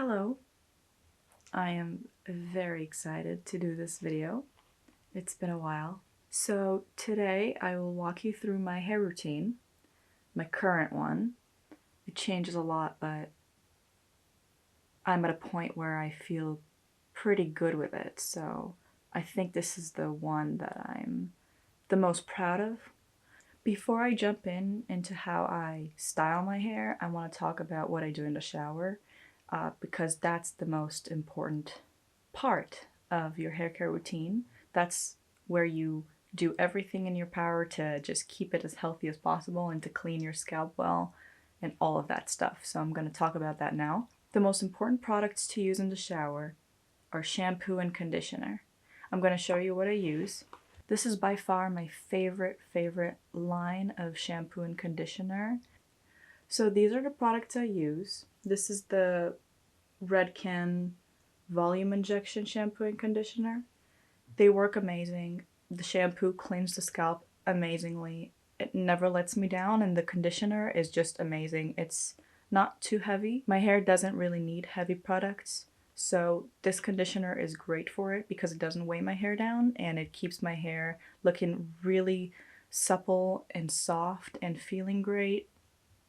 Hello, I am very excited to do this video. It's been a while. So today I will walk you through my hair routine, my current one. It changes a lot, but I'm at a point where I feel pretty good with it, so I think this is the one that I'm the most proud of. Before I jump into how I style my hair, I want to talk about what I do in the shower, because that's the most important part of your hair care routine. That's where you do everything in your power to just keep it as healthy as possible and to clean your scalp well and all of that stuff. So I'm going to talk about that now. The most important products to use in the shower are shampoo and conditioner. I'm going to show you what I use. This is by far my favorite line of shampoo and conditioner. So these are the products I use. This is the Redken volume injection shampoo and conditioner. They work amazing. The shampoo cleans the scalp amazingly. It never lets me down, and the conditioner is just amazing. It's not too heavy. My hair doesn't really need heavy products, so this conditioner is great for it because it doesn't weigh my hair down and it keeps my hair looking really supple and soft and feeling great,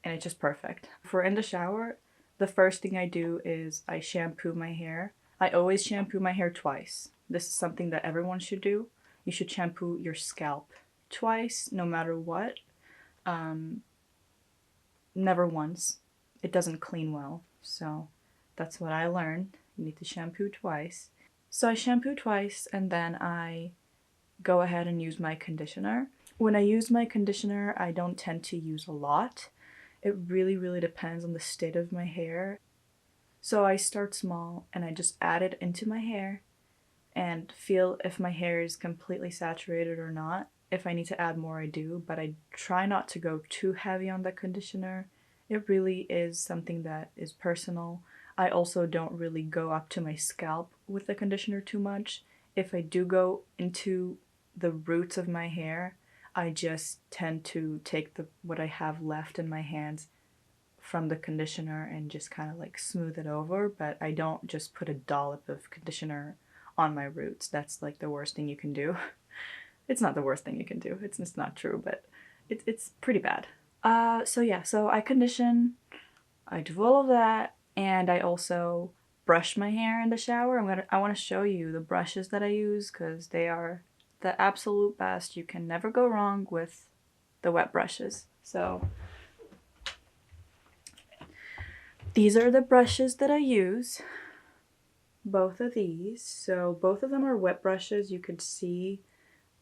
and it's just perfect. For in the shower, the first thing I do is I shampoo my hair. I always shampoo my hair twice. This is something that everyone should do. You should shampoo your scalp twice, no matter what. Never once. It doesn't clean well, so that's what I learned. You need to shampoo twice. So I shampoo twice and then I go ahead and use my conditioner. When I use my conditioner, I don't tend to use a lot. It really depends on the state of my hair. So I start small and I just add it into my hair and feel if my hair is completely saturated or not. If I need to add more, I do, but I try not to go too heavy on the conditioner. It really is something that is personal. I also don't really go up to my scalp with the conditioner too much. If I do go into the roots of my hair, I just tend to take what I have left in my hands from the conditioner and just kind of like smooth it over, but I don't just put a dollop of conditioner on my roots. That's like the worst thing you can do. It's not the worst thing you can do. It's just not true, but it's pretty bad. So I condition, I do all of that, and I also brush my hair in the shower. I want to show you the brushes that I use because they are the absolute best. You can never go wrong with the wet brushes. So these are the brushes that I use. Both of these. So both of them are wet brushes. You could see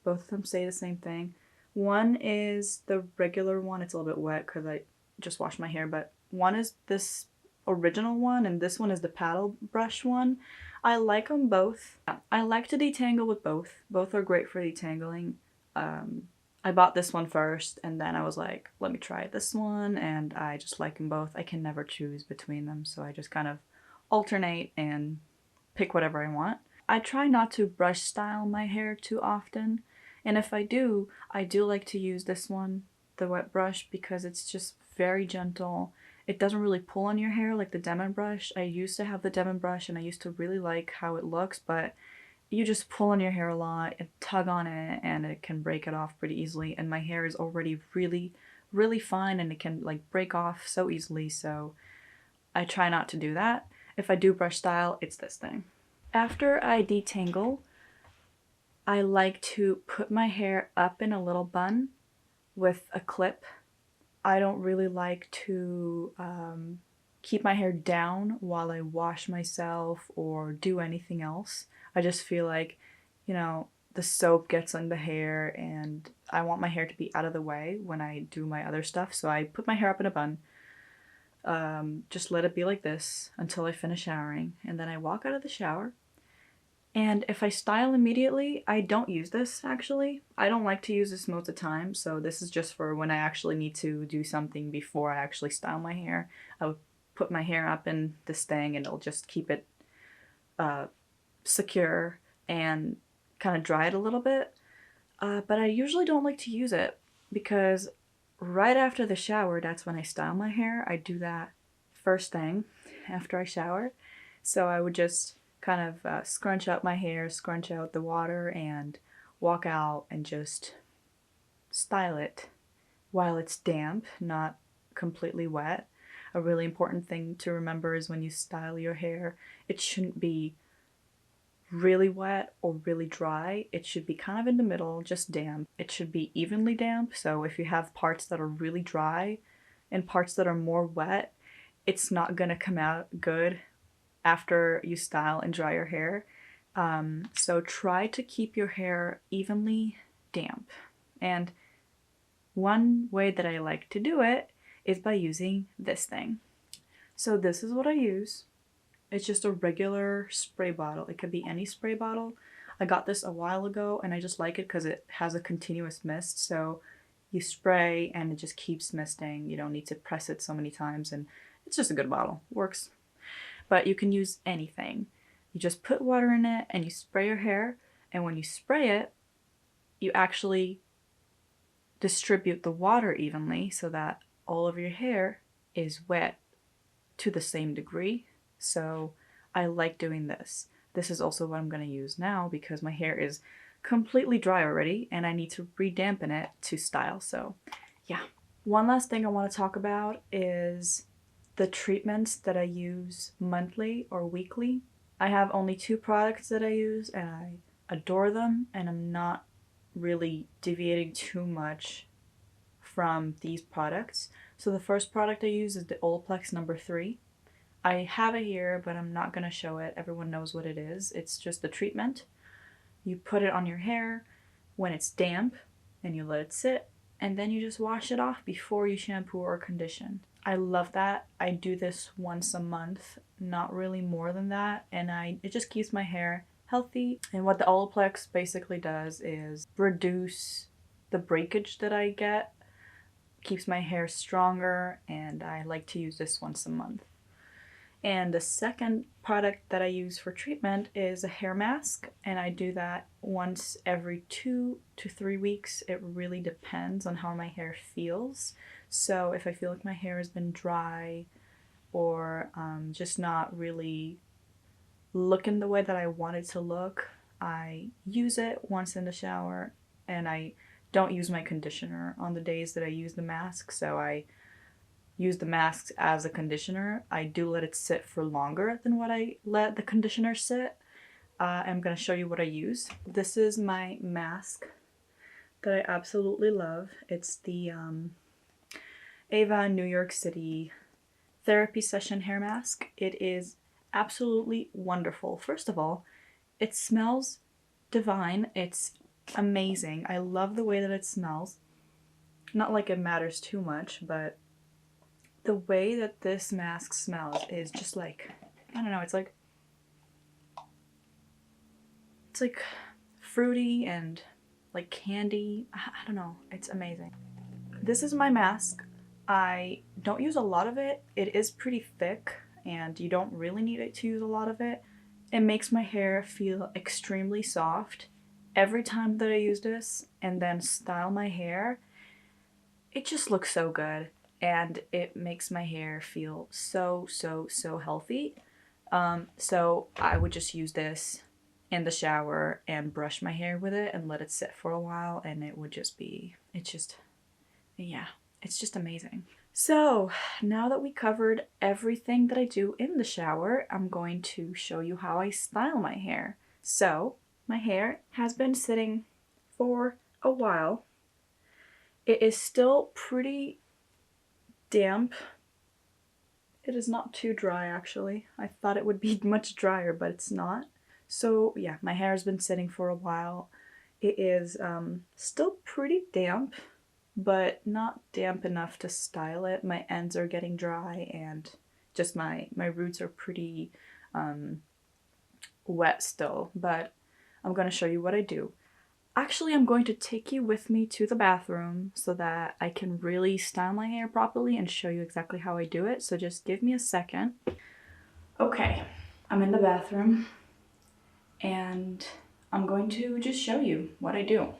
both of them say the same thing. One is the regular one. It's a little bit wet because I just washed my hair, but one is this original one and this one is the paddle brush one. I like them both. I like to detangle with both. Both are great for detangling. I bought this one first and then I was like, let me try this one, and I just like them both. I can never choose between them, so I just kind of alternate and pick whatever I want. I try not to brush style my hair too often, and if I do like to use this one, the wet brush, because it's just very gentle. It doesn't really pull on your hair like the Demon brush. I used to have the Demon brush and I used to really like how it looks, but you just pull on your hair a lot and tug on it and it can break it off pretty easily, and my hair is already really fine and it can like break off so easily, so I try not to do that. If I do brush style, it's this thing. After I detangle, I like to put my hair up in a little bun with a clip. I don't really like to keep my hair down while I wash myself or do anything else. I just feel like, the soap gets on the hair and I want my hair to be out of the way when I do my other stuff. So I put my hair up in a bun, just let it be like this until I finish showering, and then I walk out of the shower. And if I style immediately, I don't use this actually. I don't like to use this most of the time, so this is just for when I actually need to do something before I actually style my hair. I would put my hair up in this thing and it'll just keep it secure and kind of dry it a little bit. But I usually don't like to use it because right after the shower, that's when I style my hair. I do that first thing after I shower. So I would just kind of scrunch up my hair, scrunch out the water, and walk out and just style it while it's damp, not completely wet. A really important thing to remember is when you style your hair, it shouldn't be really wet or really dry. It should be kind of in the middle, just damp. It should be evenly damp, so if you have parts that are really dry and parts that are more wet, it's not gonna come out good after you style and dry your hair. So try to keep your hair evenly damp. And one way that I like to do it is by using this thing. So this is what I use. It's just a regular spray bottle. It could be any spray bottle. I got this a while ago and I just like it because it has a continuous mist. So you spray and it just keeps misting. You don't need to press it so many times, and it's just a good bottle. Works. But you can use anything. You just put water in it and you spray your hair, and when you spray it, you actually distribute the water evenly so that all of your hair is wet to the same degree. So I like doing this. This is also what I'm going to use now because my hair is completely dry already and I need to re-dampen it to style. So yeah. One last thing I want to talk about is the treatments that I use monthly or weekly. I have only 2 products that I use and I adore them, and I'm not really deviating too much from these products. So the first product I use is the Olaplex number 3. I have it here, but I'm not going to show it. Everyone knows what it is. It's just the treatment. You put it on your hair when it's damp and you let it sit, and then you just wash it off before you shampoo or condition. I love that. I do this once a month, not really more than that, and it just keeps my hair healthy. And what the Olaplex basically does is reduce the breakage that I get, keeps my hair stronger, and I like to use this once a month. And the second product that I use for treatment is a hair mask, and I do that once every 2 to 3 weeks. It really depends on how my hair feels. So if I feel like my hair has been dry or just not really looking the way that I want it to look, I use it once in the shower, and I don't use my conditioner on the days that I use the mask, so I use the mask as a conditioner. I do let it sit for longer than what I let the conditioner sit. I'm going to show you what I use. This is my mask that I absolutely love. It's the Ava New York City therapy session hair mask. It is absolutely wonderful. First of all, it smells divine. It's amazing. I love the way that it smells. Not like it matters too much, but the way that this mask smells is just like, I don't know, it's like fruity and like candy. I don't know, it's amazing. This is my mask. I don't use a lot of it. It is pretty thick and you don't really need it to use a lot of it. It makes my hair feel extremely soft. Every time that I use this and then style my hair, it just looks so good. And it makes my hair feel so healthy. So I would just use this in the shower and brush my hair with it and let it sit for a while, and it would just be, it's just amazing. So now that we covered everything that I do in the shower, I'm going to show you how I style my hair. So my hair has been sitting for a while. It is still pretty damp. It is not too dry, actually. I thought it would be much drier, but it's not. So yeah, my hair has been sitting for a while. It is still pretty damp, but not damp enough to style it. My ends are getting dry and just my roots are pretty wet still, but I'm going to show you what I do. Actually, I'm going to take you with me to the bathroom so that I can really style my hair properly and show you exactly how I do it. So just give me a second. Okay, I'm in the bathroom and I'm going to just show you what I do.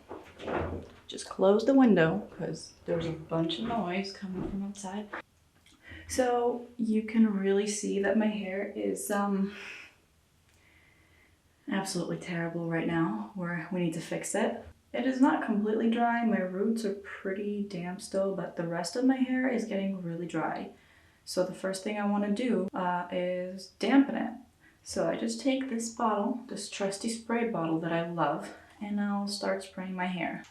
Just close the window because there's a bunch of noise coming from outside. So you can really see that my hair is absolutely terrible right now, where we need to fix it. It is not completely dry. My roots are pretty damp still, but the rest of my hair is getting really dry. So the first thing I want to do is dampen it. So I just take this bottle, this trusty spray bottle that I love, and I'll start spraying my hair.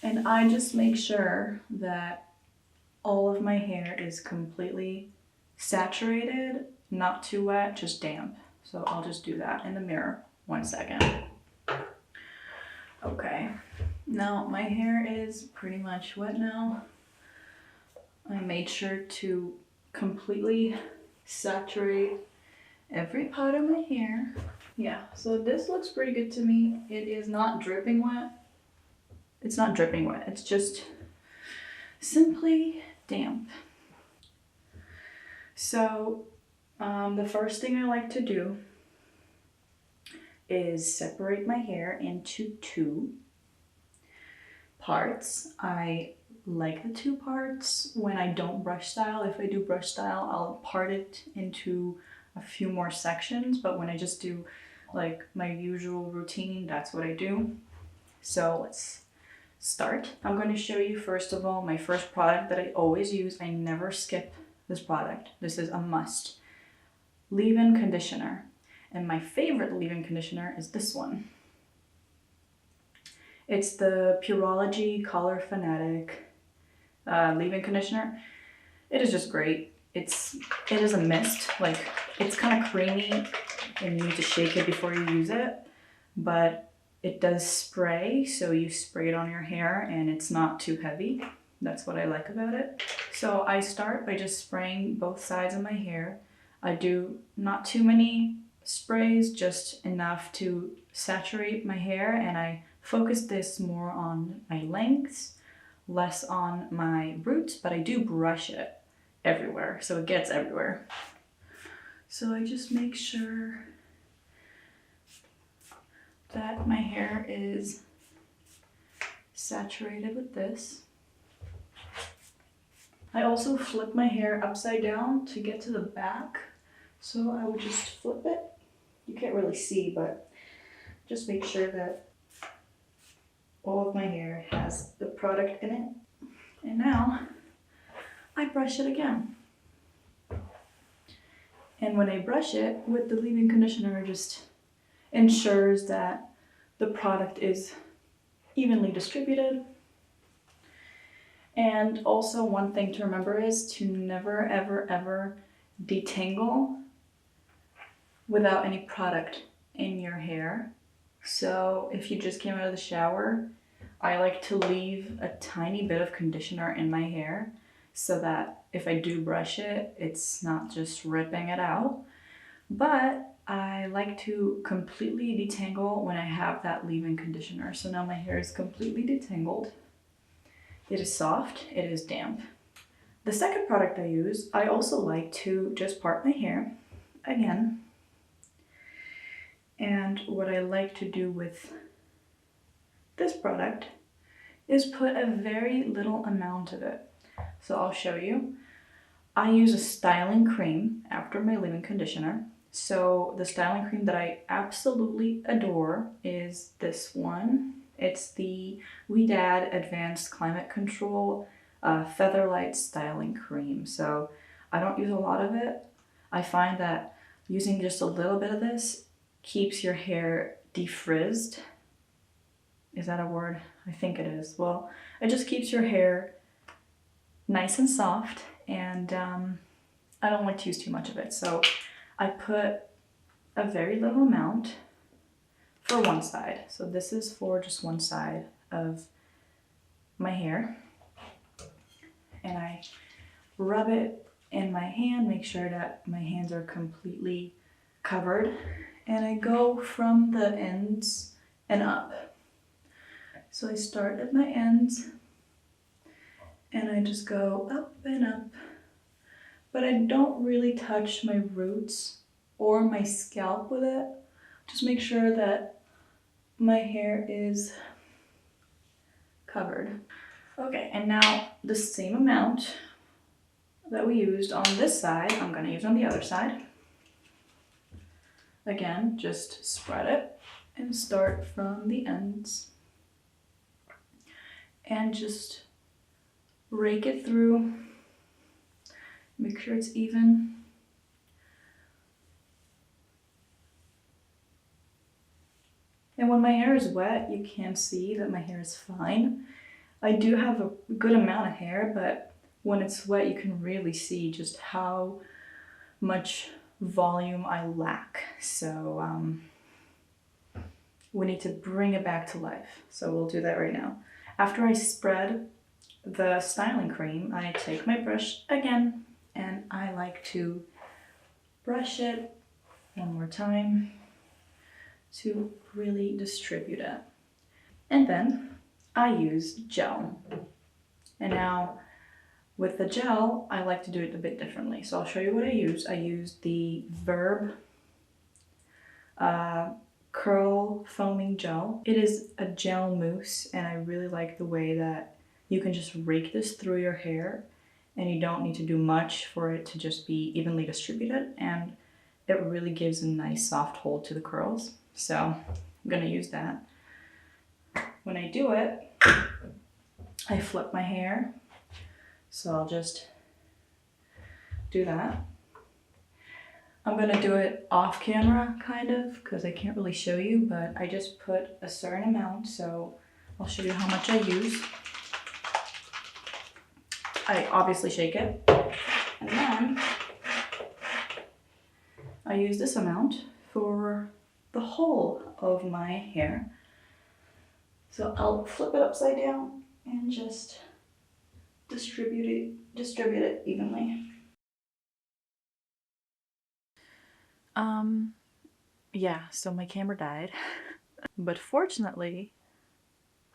And I just make sure that all of my hair is completely saturated, not too wet, just damp. So I'll just do that in the mirror. 1 second. Okay, now my hair is pretty much wet now. I made sure to completely saturate every part of my hair. Yeah, so this looks pretty good to me. It is not dripping wet. It's not dripping wet, it's just simply damp. So the first thing I like to do is separate my hair into 2 parts. I like the 2 parts when I don't brush style. If I do brush style, I'll part it into a few more sections, but when I just do like my usual routine, that's what I do. So let's start. I'm going to show you first of all my first product that I always use. I never skip this product. This is a must. Leave-in conditioner. And my favorite leave-in conditioner is this one. It's the Pureology Color Fanatic leave-in conditioner. It is just great. It is a mist. Like, it's kind of creamy and you need to shake it before you use it, but it does spray, so you spray it on your hair and it's not too heavy. That's what I like about it. So I start by just spraying both sides of my hair. I do not too many sprays, just enough to saturate my hair, and I focus this more on my lengths, less on my roots, but I do brush it everywhere, so it gets everywhere. So I just make sure that my hair is saturated with this. I also flip my hair upside down to get to the back. So I would just flip it. You can't really see, but just make sure that all of my hair has the product in it. And now I brush it again. And when I brush it with the leave-in conditioner, it just ensures that the product is evenly distributed. And also one thing to remember is to never, ever, ever detangle without any product in your hair. So if you just came out of the shower, I like to leave a tiny bit of conditioner in my hair so that if I do brush it, it's not just ripping it out. But I like to completely detangle when I have that leave-in conditioner. So now my hair is completely detangled. It is soft, it is damp. The second product I use, I also like to just part my hair again. And what I like to do with this product is put a very little amount of it. So I'll show you. I use a styling cream after my leave-in conditioner. So the styling cream that I absolutely adore is this one. It's the Ouidad Advanced Climate Control Featherlight Styling Cream. So I don't use a lot of it. I find that using just a little bit of this keeps your hair defrizzed. Is that a word? I think it is. Well, it just keeps your hair nice and soft, and I don't like to use too much of it. So I put a very little amount for one side. So this is for just one side of my hair. And I rub it in my hand, make sure that my hands are completely covered. And I go from the ends and up. So I start at my ends and I just go up and up. But I don't really touch my roots or my scalp with it. Just make sure that my hair is covered. Okay, and now the same amount that we used on this side, I'm going to use on the other side. Again, just spread it and start from the ends. And just rake it through. Make sure it's even. And when my hair is wet, you can see that my hair is fine. I do have a good amount of hair, but when it's wet, you can really see just how much volume I lack. So we need to bring it back to life. So we'll do that right now. After I spread the styling cream, I take my brush again and I like to brush it one more time to really distribute it. And then I use gel. And now with the gel, I like to do it a bit differently. So I'll show you what I use. I use the Verb curl foaming gel. It is a gel mousse, and I really like the way that you can just rake this through your hair and you don't need to do much for it to just be evenly distributed, and it really gives a nice soft hold to the curls. So I'm gonna use that. When I do it, I flip my hair. So I'll just do that. I'm gonna do it off camera, kind of, because I can't really show you, but I just put a certain amount, so I'll show you how much I use. I obviously shake it, and then I use this amount for the whole of my hair. So I'll flip it upside down and just distribute it evenly. Yeah, so my camera died, but fortunately,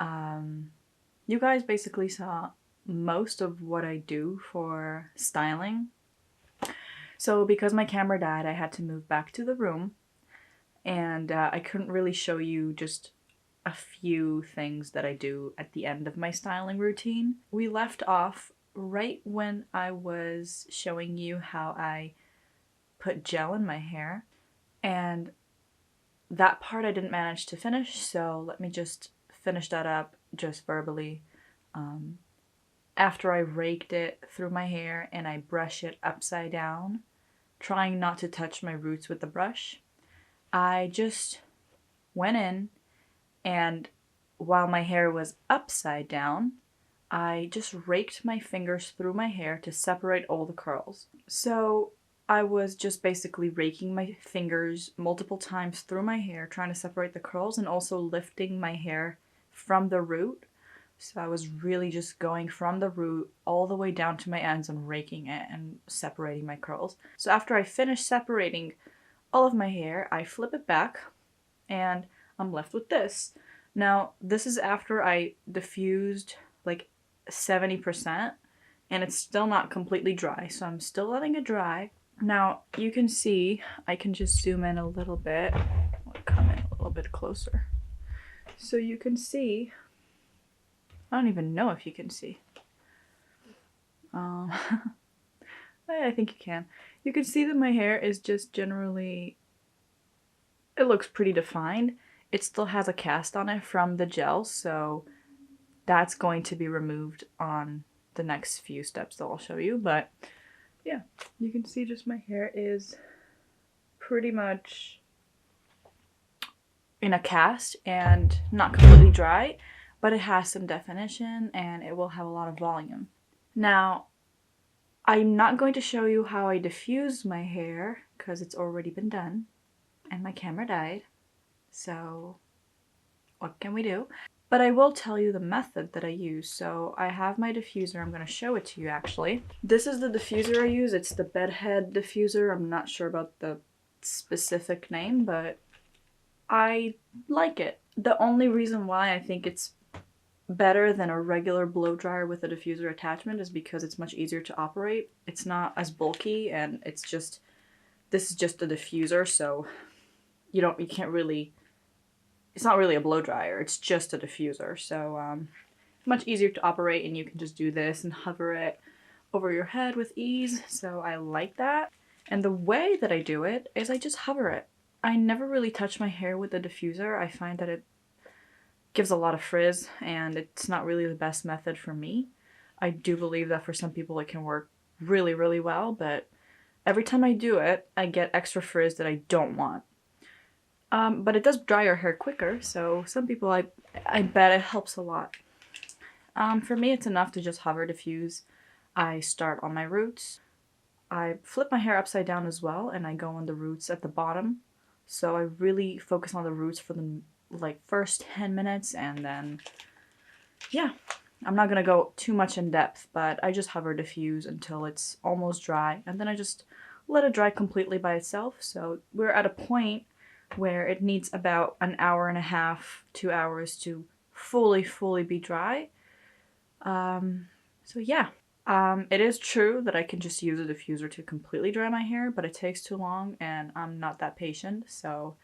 you guys basically saw most of what I do for styling. So because my camera died, I had to move back to the room, and I couldn't really show you just a few things that I do at the end of my styling routine. We left off right when I was showing you how I put gel in my hair, and that part I didn't manage to finish, so let me just finish that up just verbally. After I raked it through my hair and I brush it upside down, trying not to touch my roots with the brush, I just went in, and while my hair was upside down, I just raked my fingers through my hair to separate all the curls. So I was just basically raking my fingers multiple times through my hair, trying to separate the curls, and also lifting my hair from the root. So I was really just going from the root all the way down to my ends and raking it and separating my curls. So after I finish separating all of my hair, I flip it back and I'm left with this. Now, this is after I diffused like 70%, and it's still not completely dry, so I'm still letting it dry. Now, you can see, I can just zoom in a little bit. I'll come in a little bit closer. So you can see, I don't even know if you can see. I think you can. You can see that my hair is just generally, it looks pretty defined. It still has a cast on it from the gel, so that's going to be removed on the next few steps that I'll show you. But yeah, you can see just my hair is pretty much in a cast and not completely dry, but it has some definition and it will have a lot of volume. Now, I'm not going to show you how I diffused my hair because it's already been done and my camera died. So what can we do? But I will tell you the method that I use. So I have my diffuser. I'm going to show it to you actually. This is the diffuser I use. It's the bedhead diffuser. I'm not sure about the specific name, but I like it. The only reason why I think it's better than a regular blow dryer with a diffuser attachment is because it's much easier to operate. It's not as bulky, and it's just, this is just a diffuser, so you can't really, it's not really a blow dryer, it's just a diffuser. So much easier to operate, and you can just do this and hover it over your head with ease, so I like that. And the way that I do it is I just hover it. I never really touch my hair with the diffuser. I find that it gives a lot of frizz and it's not really the best method for me. I do believe that for some people it can work really, really well, but every time I do it, I get extra frizz that I don't want. But it does dry your hair quicker, so some people, I bet it helps a lot. For me, it's enough to just hover diffuse. I start on my roots. I flip my hair upside down as well, and I go on the roots at the bottom. So I really focus on the roots for the first 10 minutes, and then, yeah. I'm not gonna go too much in depth, but I just hover diffuse until it's almost dry, and then I just let it dry completely by itself. So we're at a point where it needs about an hour and a half, 2 hours to fully be dry. So yeah. It is true that I can just use a diffuser to completely dry my hair, but it takes too long and I'm not that patient, so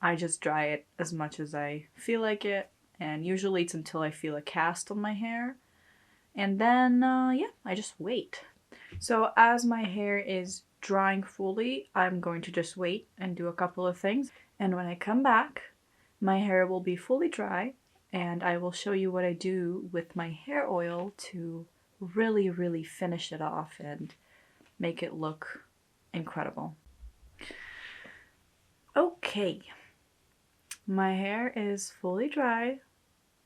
I just dry it as much as I feel like it, and usually it's until I feel a cast on my hair. And then, yeah, I just wait. So as my hair is drying fully, I'm going to just wait and do a couple of things. And when I come back, my hair will be fully dry, and I will show you what I do with my hair oil to really finish it off and make it look incredible. Okay, my hair is fully dry.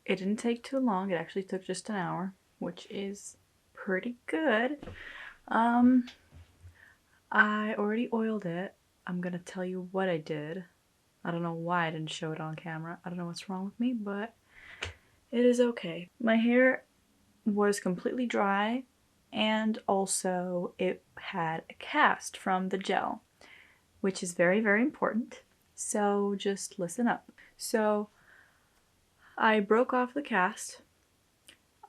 It didn't take too long. It actually took just an hour, which is pretty good. I already oiled it. I'm gonna tell you what I did. I don't know why I didn't show it on camera. I don't know what's wrong with me, but it is okay. My hair was completely dry, and also it had a cast from the gel, which is very important. So just listen up. So I broke off the cast.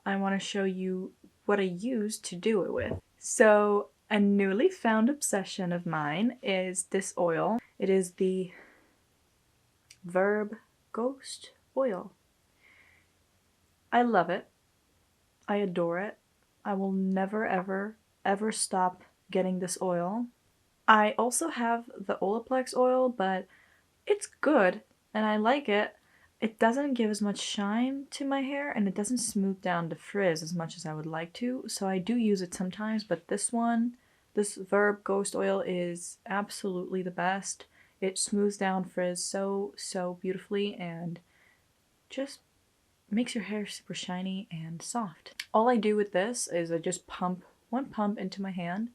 I want to show you what I used to do it with. So a newly found obsession of mine is this oil. It is the Verb Ghost oil. I love it. I adore it. I will never ever stop getting this oil. I also have the Olaplex oil, but it's good and I like it. It doesn't give as much shine to my hair and it doesn't smooth down the frizz as much as I would like to, so I do use it sometimes, but this Verb Ghost oil is absolutely the best. It smooths down frizz so beautifully and just makes your hair super shiny and soft. All I do with this is I just pump one pump into my hand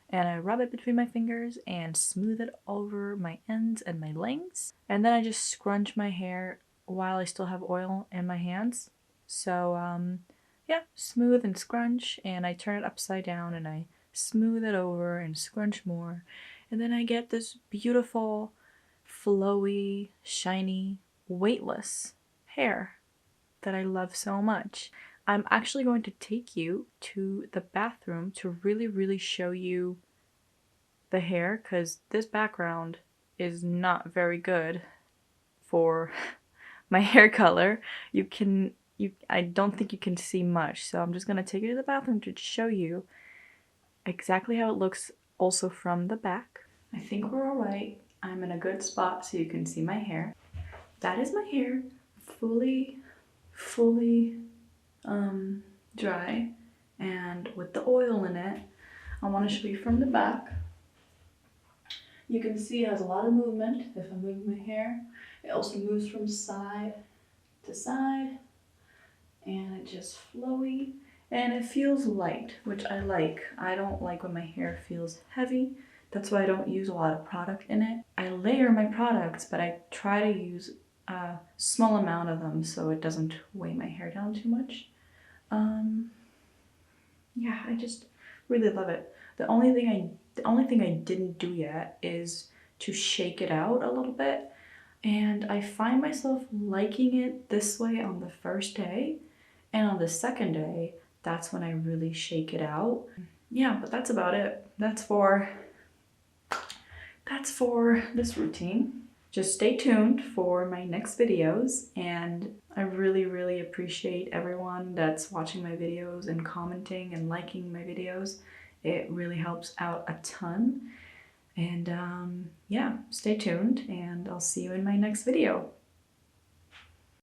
and I rub it between my fingers and smooth it over my ends and my lengths. And then I just scrunch my hair while I still have oil in my hands. So yeah, smooth and scrunch, and I turn it upside down and I smooth it over and scrunch more. And then I get this beautiful, flowy, shiny, weightless hair that I love so much. I'm actually going to take you to the bathroom to really show you the hair, because this background is not very good for my hair color. I don't think you can see much, so I'm just gonna take you to the bathroom to show you exactly how it looks also from the back. I think we're all right. I'm in a good spot so you can see my hair. That is my hair, fully dry and with the oil in it. I want to show you from the back. You can see it has a lot of movement if I'm moving my hair. It also moves from side to side, and it just flowy, and it feels light, which I like. I don't like when my hair feels heavy. That's why I don't use a lot of product in it. I layer my products, but I try to use a small amount of them so it doesn't weigh my hair down too much. Yeah, I just really love it. The only thing I didn't do yet is to shake it out a little bit. And I find myself liking it this way on the first day. And on the second day, that's when I really shake it out. Yeah, but that's about it. That's for this routine. just stay tuned for my next videos, and I really appreciate everyone that's watching my videos and commenting and liking my videos. It really helps out a ton. And yeah, stay tuned, and I'll see you in my next video.